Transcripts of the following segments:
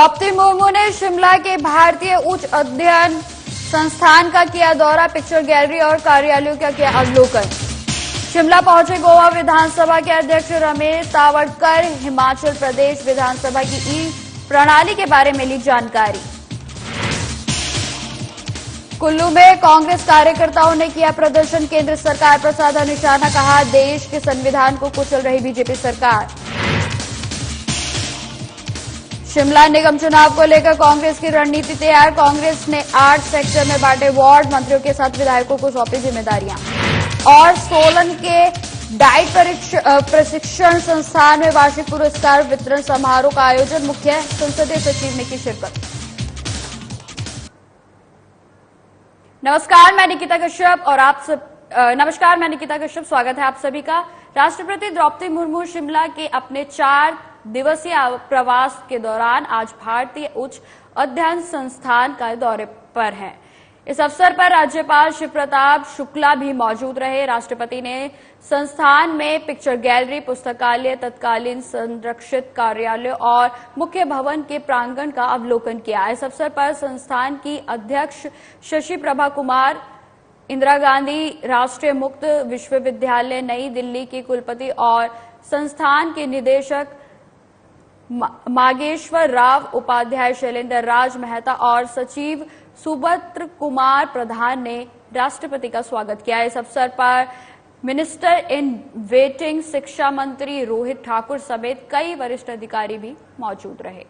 द्रौपदी मुर्मू ने शिमला के भारतीय उच्च अध्ययन संस्थान का किया दौरा, पिक्चर गैलरी और कार्यालयों का किया अवलोकन। शिमला पहुंचे गोवा विधानसभा के अध्यक्ष रमेश तावड़कर, हिमाचल प्रदेश विधानसभा की ई प्रणाली के बारे में ली जानकारी। कुल्लू में कांग्रेस कार्यकर्ताओं ने किया प्रदर्शन, केंद्र सरकार पर साधा निशाना, कहा देश के संविधान को कुचल रही बीजेपी सरकार। शिमला निगम चुनाव को लेकर कांग्रेस की रणनीति तैयार, कांग्रेस ने 8 सेक्टर में बांटे वार्ड, मंत्रियों के साथ विधायकों को सौंपी जिम्मेदारियां। और सोलन के डाइट प्रशिक्षण संस्थान में वार्षिक पुरस्कार वितरण समारोह का आयोजन, मुख्य संसदीय सचिव ने की शिरकत। नमस्कार, मैं निकिता कश्यप स्वागत है आप सभी का। राष्ट्रपति द्रौपदी मुर्मू शिमला के अपने 4 दिवसीय प्रवास के दौरान आज भारतीय उच्च अध्ययन संस्थान का दौरे पर हैं। इस अवसर पर राज्यपाल शिव प्रताप शुक्ला भी मौजूद रहे। राष्ट्रपति ने संस्थान में पिक्चर गैलरी, पुस्तकालय, तत्कालीन संरक्षित कार्यालय और मुख्य भवन के प्रांगण का अवलोकन किया। इस अवसर पर संस्थान की अध्यक्ष शशि प्रभा कुमार, इंदिरा गांधी राष्ट्रीय मुक्त विश्वविद्यालय नई दिल्ली की कुलपति और संस्थान के निदेशक मागेश्वर राव, उपाध्याय शैलेंद्र राज मेहता और सचिव सुभद्र कुमार प्रधान ने राष्ट्रपति का स्वागत किया। इस अवसर पर मिनिस्टर इन वेटिंग शिक्षा मंत्री रोहित ठाकुर समेत कई वरिष्ठ अधिकारी भी मौजूद रहे।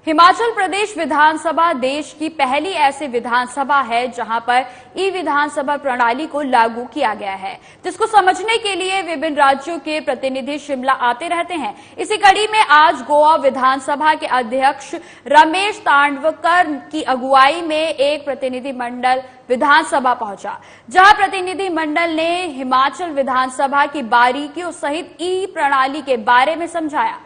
हिमाचल प्रदेश विधानसभा देश की पहली ऐसी विधानसभा है जहां पर ई विधानसभा प्रणाली को लागू किया गया है, जिसको समझने के लिए विभिन्न राज्यों के प्रतिनिधि शिमला आते रहते हैं। इसी कड़ी में आज गोवा विधानसभा के अध्यक्ष रमेश तावड़कर की अगुवाई में एक प्रतिनिधि मंडल विधानसभा पहुंचा, जहां प्रतिनिधि मंडल ने हिमाचल विधानसभा की बारीकियों सहित ई प्रणाली के बारे में समझाया।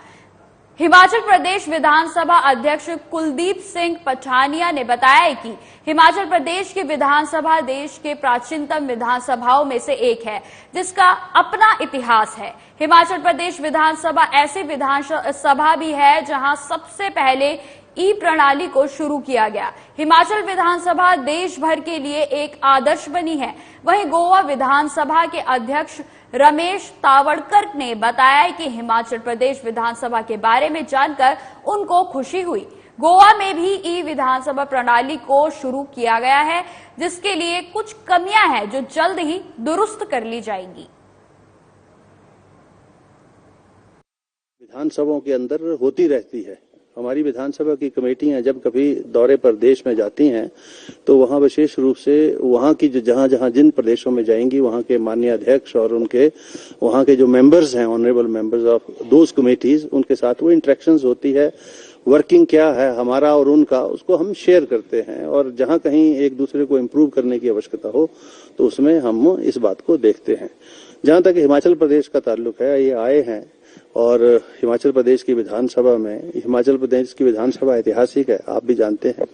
हिमाचल प्रदेश विधानसभा अध्यक्ष कुलदीप सिंह पठानिया ने बताया कि हिमाचल प्रदेश की विधानसभा देश के प्राचीनतम विधानसभाओं में से एक है, जिसका अपना इतिहास है। हिमाचल प्रदेश विधानसभा ऐसी विधानसभा भी है जहां सबसे पहले ई प्रणाली को शुरू किया गया। हिमाचल विधानसभा देश भर के लिए एक आदर्श बनी है। वहीं गोवा विधानसभा के अध्यक्ष रमेश तावड़कर ने बताया कि हिमाचल प्रदेश विधानसभा के बारे में जानकर उनको खुशी हुई। गोवा में भी ई विधानसभा प्रणाली को शुरू किया गया है, जिसके लिए कुछ कमियां हैं जो जल्द ही दुरुस्त कर ली जाएंगी। विधानसभाओं के अंदर होती रहती है। हमारी विधानसभा की कमेटियां जब कभी दौरे पर देश में जाती हैं तो वहां विशेष रूप से वहां की जहां जिन प्रदेशों में जाएंगी वहां के माननीय अध्यक्ष और उनके वहां के जो मेंबर्स हैं, honourable members of those committees, उनके साथ वो इंटरेक्शंस होती है। वर्किंग क्या है हमारा और उनका, उसको हम शेयर करते हैं और जहां कहीं एक दूसरे को इम्प्रूव करने की आवश्यकता हो तो उसमें हम इस बात को देखते हैं। जहां तक हिमाचल प्रदेश का ताल्लुक है, ये आए हैं और हिमाचल प्रदेश की विधानसभा में, हिमाचल प्रदेश की विधानसभा ऐतिहासिक है, आप भी जानते हैं,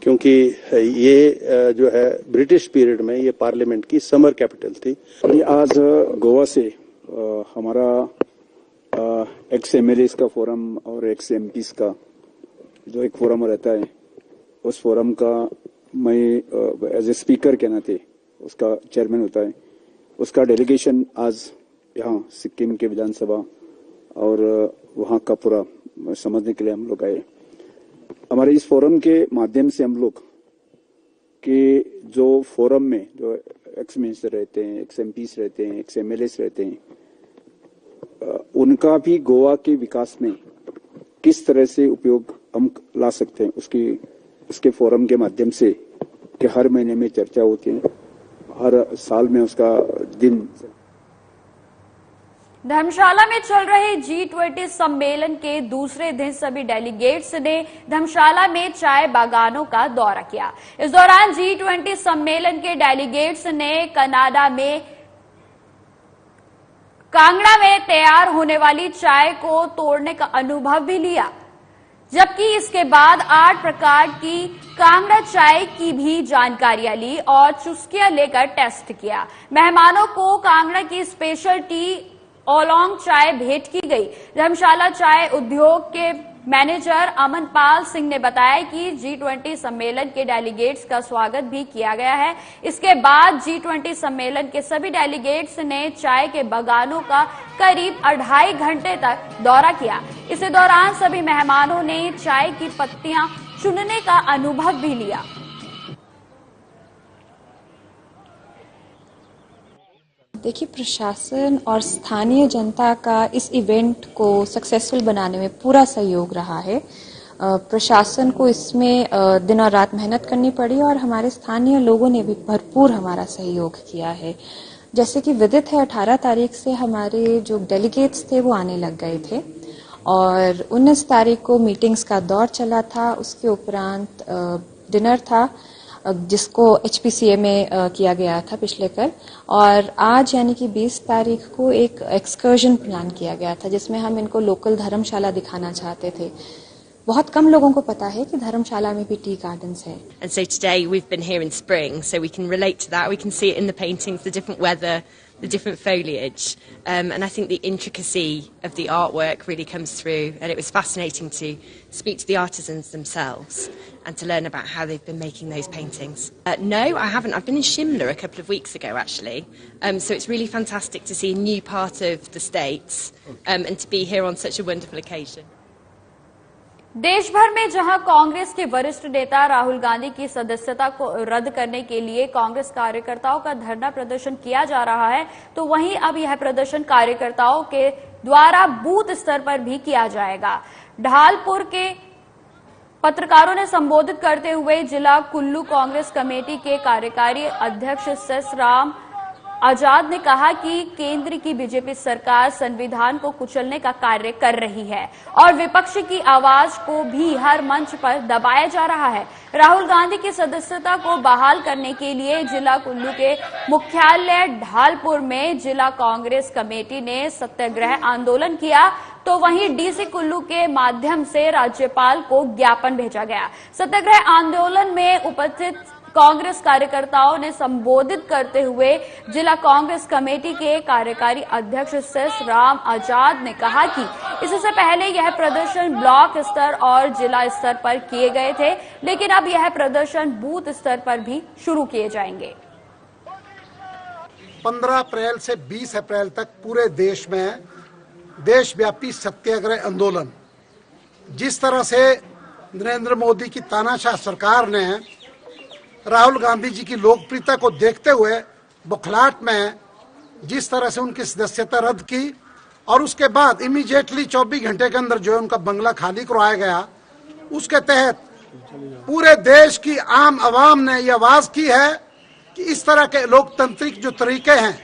क्योंकि ये जो है ब्रिटिश पीरियड में ये पार्लियामेंट की समर कैपिटल थी। आज गोवा से हमारा एक्स एमएलएस का फोरम और एक्स एमपीज का जो एक फोरम रहता है, उस फोरम का मैं एज ए स्पीकर के नाते उसका चेयरमैन होता है। उसका डेलीगेशन आज यहाँ सिक्किम के विधानसभा और वहाँ का पूरा समझने के लिए हम लोग आए। हमारे इस फोरम के माध्यम से हम लोग के जो फोरम में जो एक्स मिनिस्टर रहते हैं, एक्स एमपीज रहते हैं, एक्स एमएलएस रहते हैं, उनका भी गोवा के विकास में किस तरह से उपयोग हम ला सकते हैं, उसके फोरम के माध्यम से कि हर महीने में चर्चा होती है, हर साल में उसका दिन। धर्मशाला में चल रहे G20 सम्मेलन के दूसरे दिन सभी डेलीगेट्स ने धर्मशाला में चाय बागानों का दौरा किया। इस दौरान G20 सम्मेलन के डेलीगेट्स ने कांगड़ा में तैयार होने वाली चाय को तोड़ने का अनुभव भी लिया। जबकि इसके बाद 8 प्रकार की कांगड़ा चाय की भी जानकारियां ली और चुस्कियां लेकर टेस्ट किया। मेहमानों को कांगड़ा की स्पेशल टी ओलोंग चाय भेंट की गई। धर्मशाला चाय उद्योग के मैनेजर अमनपाल सिंह ने बताया कि G20 सम्मेलन के डेलीगेट्स का स्वागत भी किया गया है। इसके बाद G20 सम्मेलन के सभी डेलीगेट्स ने चाय के बागानों का करीब 2.5 घंटे तक दौरा किया। इस दौरान सभी मेहमानों ने चाय की पत्तियां चुनने का अनुभव भी लिया। देखिए, प्रशासन और स्थानीय जनता का इस इवेंट को सक्सेसफुल बनाने में पूरा सहयोग रहा है। प्रशासन को इसमें दिन और रात मेहनत करनी पड़ी और हमारे स्थानीय लोगों ने भी भरपूर हमारा सहयोग किया है। जैसे कि विदित है, 18 तारीख से हमारे जो डेलीगेट्स थे वो आने लग गए थे और 19 तारीख को मीटिंग्स का दौर चला था। उसके उपरांत डिनर था जिसको HPCA में किया गया था पिछले कल, और आज यानी कि 20 तारीख को एक एक्सकर्जन प्लान किया गया था जिसमें हम इनको लोकल धर्मशाला दिखाना चाहते थे। बहुत कम लोगों को पता है कि धर्मशाला में भी टी गार्डन्स है। And so today we've been here in spring, so we can relate to that. We can see it in the paintings, the different weather, the different foliage, and I think the intricacy of the artwork really comes through. And it was fascinating to speak to the artisans themselves and to learn about how they've been making those paintings. No, I haven't. I've been in Shimla a couple of weeks ago, actually. So it's really fantastic to see a new part of the States and to be here on such a wonderful occasion. देश भर में जहां कांग्रेस के वरिष्ठ नेता राहुल गांधी की सदस्यता को रद्द करने के लिए कांग्रेस कार्यकर्ताओं का धरना प्रदर्शन किया जा रहा है, तो वहीं अब यह प्रदर्शन कार्यकर्ताओं के द्वारा बूथ स्तर पर भी किया जाएगा। ढालपुर के पत्रकारों ने संबोधित करते हुए जिला कुल्लू कांग्रेस कमेटी के कार्यकारी अध्यक्ष सेस राम आजाद ने कहा कि केंद्र की बीजेपी सरकार संविधान को कुचलने का कार्य कर रही है और विपक्ष की आवाज को भी हर मंच पर दबाया जा रहा है। राहुल गांधी की सदस्यता को बहाल करने के लिए जिला कुल्लू के मुख्यालय ढालपुर में जिला कांग्रेस कमेटी ने सत्याग्रह आंदोलन किया, तो वहीं डीसी कुल्लू के माध्यम से राज्यपाल को ज्ञापन भेजा गया। सत्याग्रह आंदोलन में उपस्थित कांग्रेस कार्यकर्ताओं ने संबोधित करते हुए जिला कांग्रेस कमेटी के कार्यकारी अध्यक्ष सेस राम आजाद ने कहा कि इससे पहले यह प्रदर्शन ब्लॉक स्तर और जिला स्तर पर किए गए थे, लेकिन अब यह प्रदर्शन बूथ स्तर पर भी शुरू किए जाएंगे। 15 अप्रैल से 20 अप्रैल तक पूरे देश में देशव्यापी सत्याग्रह आंदोलन, जिस तरह से नरेंद्र मोदी की तानाशाह सरकार ने राहुल गांधी जी की लोकप्रियता को देखते हुए बौखलाहट में जिस तरह से उनकी सदस्यता रद्द की और उसके बाद इमीडिएटली 24 घंटे के अंदर जो है उनका बंगला खाली करवाया गया, उसके तहत पूरे देश की आम आवाम ने यह आवाज की है कि इस तरह के लोकतांत्रिक जो तरीके हैं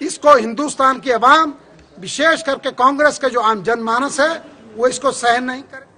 इसको हिंदुस्तान की आवाम, विशेष करके कांग्रेस के जो आम जनमानस है, वो इसको सहन नहीं करे।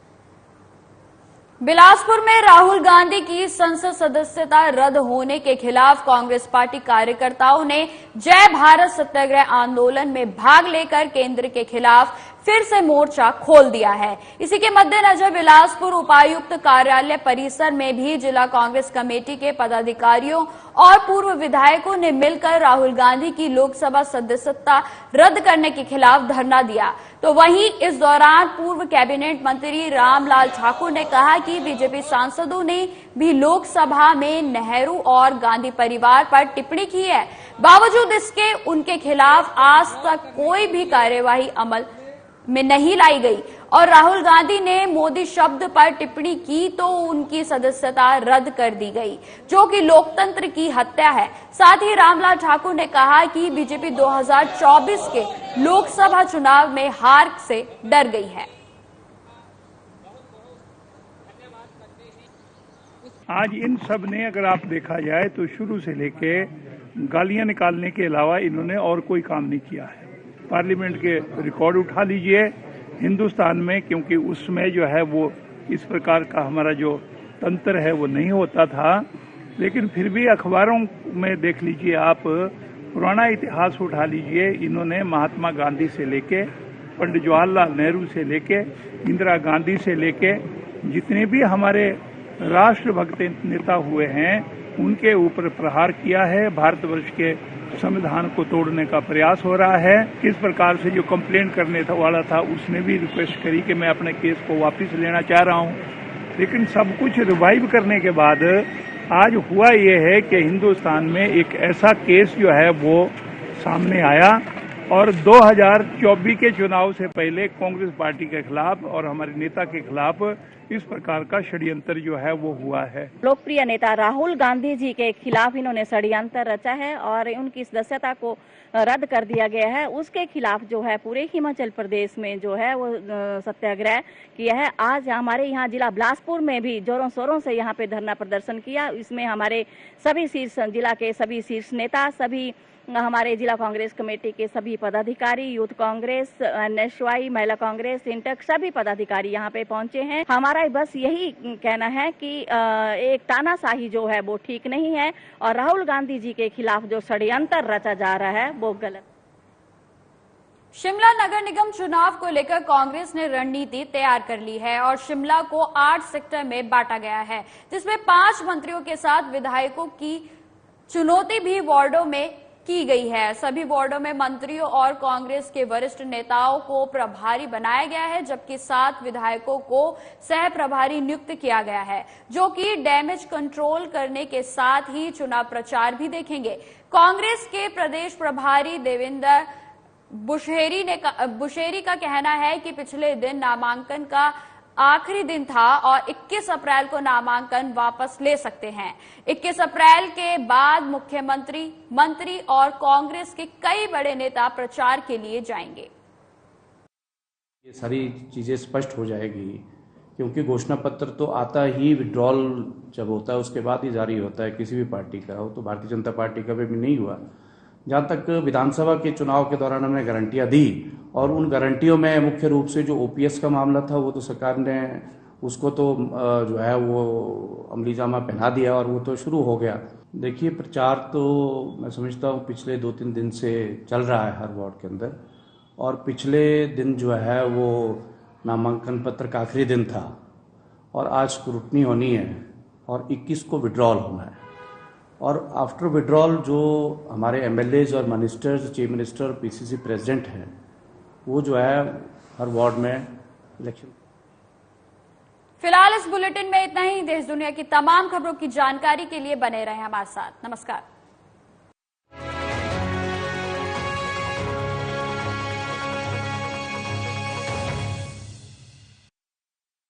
बिलासपुर में राहुल गांधी की संसद सदस्यता रद्द होने के खिलाफ कांग्रेस पार्टी कार्यकर्ताओं ने जय भारत सत्याग्रह आंदोलन में भाग लेकर केंद्र के खिलाफ फिर से मोर्चा खोल दिया है। इसी के मद्देनजर बिलासपुर उपायुक्त कार्यालय परिसर में भी जिला कांग्रेस कमेटी के पदाधिकारियों और पूर्व विधायकों ने मिलकर राहुल गांधी की लोकसभा सदस्यता रद्द करने के खिलाफ धरना दिया। तो वहीं इस दौरान पूर्व कैबिनेट मंत्री रामलाल ठाकुर ने कहा कि बीजेपी सांसदों ने भी लोकसभा में नेहरू और गांधी परिवार पर टिप्पणी की है, बावजूद इसके उनके खिलाफ आज तक कोई भी कार्यवाही अमल में नहीं लाई गई और राहुल गांधी ने मोदी शब्द पर टिप्पणी की तो उनकी सदस्यता रद्द कर दी गई, जो कि लोकतंत्र की हत्या है। साथ ही रामलाल ठाकुर ने कहा कि बीजेपी 2024 के लोकसभा चुनाव में हार से डर गई है। आज इन सब ने अगर आप देखा जाए तो शुरू से लेके गालियां निकालने के अलावा इन्होंने और कोई काम नहीं किया है। पार्लियामेंट के रिकॉर्ड उठा लीजिए हिंदुस्तान में, क्योंकि उसमें जो है वो इस प्रकार का हमारा जो तंत्र है वो नहीं होता था, लेकिन फिर भी अखबारों में देख लीजिए आप, पुराना इतिहास उठा लीजिए, इन्होंने महात्मा गांधी से लेके पंडित जवाहरलाल नेहरू से लेके इंदिरा गांधी से लेके जितने भी हमारे राष्ट्रभक्त नेता हुए हैं उनके ऊपर प्रहार किया है। भारतवर्ष के संविधान को तोड़ने का प्रयास हो रहा है। इस प्रकार से जो कंप्लेन करने वाला था उसने भी रिक्वेस्ट करी कि मैं अपने केस को वापस लेना चाह रहा हूं, लेकिन सब कुछ रिवाइव करने के बाद आज हुआ ये है कि हिंदुस्तान में एक ऐसा केस जो है वो सामने आया और 2024 के चुनाव से पहले कांग्रेस पार्टी के खिलाफ और हमारे नेता के खिलाफ इस प्रकार का षड्यंत्र जो है वो हुआ है। लोकप्रिय नेता राहुल गांधी जी के खिलाफ इन्होंने षड्यंत्र रचा है और उनकी सदस्यता को रद्द कर दिया गया है। उसके खिलाफ जो है पूरे हिमाचल प्रदेश में जो है वो सत्याग्रह किया है। आज हमारे यहाँ जिला बिलासपुर में भी जोरों शोरों से यहाँ पे धरना प्रदर्शन किया। इसमें हमारे सभी शीर्ष जिला के सभी शीर्ष नेता, सभी हमारे जिला कांग्रेस कमेटी के सभी पदाधिकारी, यूथ कांग्रेस, NSY, महिला कांग्रेस, इंटक सभी पदाधिकारी यहाँ पे पहुंचे हैं। हमारा बस यही कहना है कि एक तानाशाही जो है वो ठीक नहीं है और राहुल गांधी जी के खिलाफ जो षड्यंत्र रचा जा रहा है वो गलत। शिमला नगर निगम चुनाव को लेकर कांग्रेस ने रणनीति तैयार कर ली है और शिमला को 8 सेक्टर में बांटा गया है, जिसमें 5 मंत्रियों के साथ विधायकों की चुनौती भी वार्डों में की गई है। सभी वार्डों में मंत्रियों और कांग्रेस के वरिष्ठ नेताओं को प्रभारी बनाया गया है, जबकि 7 विधायकों को सह प्रभारी नियुक्त किया गया है, जो कि डैमेज कंट्रोल करने के साथ ही चुनाव प्रचार भी देखेंगे। कांग्रेस के प्रदेश प्रभारी देवेंद्र बुशेरी का कहना है कि पिछले दिन नामांकन का आखिरी दिन था और 21 अप्रैल को नामांकन वापस ले सकते हैं। 21 अप्रैल के बाद मुख्यमंत्री, मंत्री और कांग्रेस के कई बड़े नेता प्रचार के लिए जाएंगे। ये सारी चीजें स्पष्ट हो जाएगी, क्योंकि घोषणा पत्र तो आता ही विड्रॉल जब होता है उसके बाद ही जारी होता है, किसी भी पार्टी का हो। तो भारतीय जनता पार्टी का भी नहीं हुआ। जहाँ तक विधानसभा के चुनाव के दौरान हमने गारंटियां दी और उन गारंटियों में मुख्य रूप से जो OPS का मामला था वो तो सरकार ने उसको तो जो है वो अमली जामा पहना दिया और वो तो शुरू हो गया। देखिए, प्रचार तो मैं समझता हूँ पिछले 2-3 दिन से चल रहा है हर वार्ड के अंदर, और पिछले दिन जो है वो नामांकन पत्र का आखिरी दिन था और आज स्क्रूटनी होनी है और 21 को विड्रॉल होना है। और आफ्टर विड्रॉल जो हमारे MLAs और ministers, chief minister, PCC president हैं, वो जो है हर वार्ड में इलेक्शन। फिलहाल इस बुलेटिन में इतना ही। देश दुनिया की तमाम खबरों की जानकारी के लिए बने रहें हमारे साथ। नमस्कार।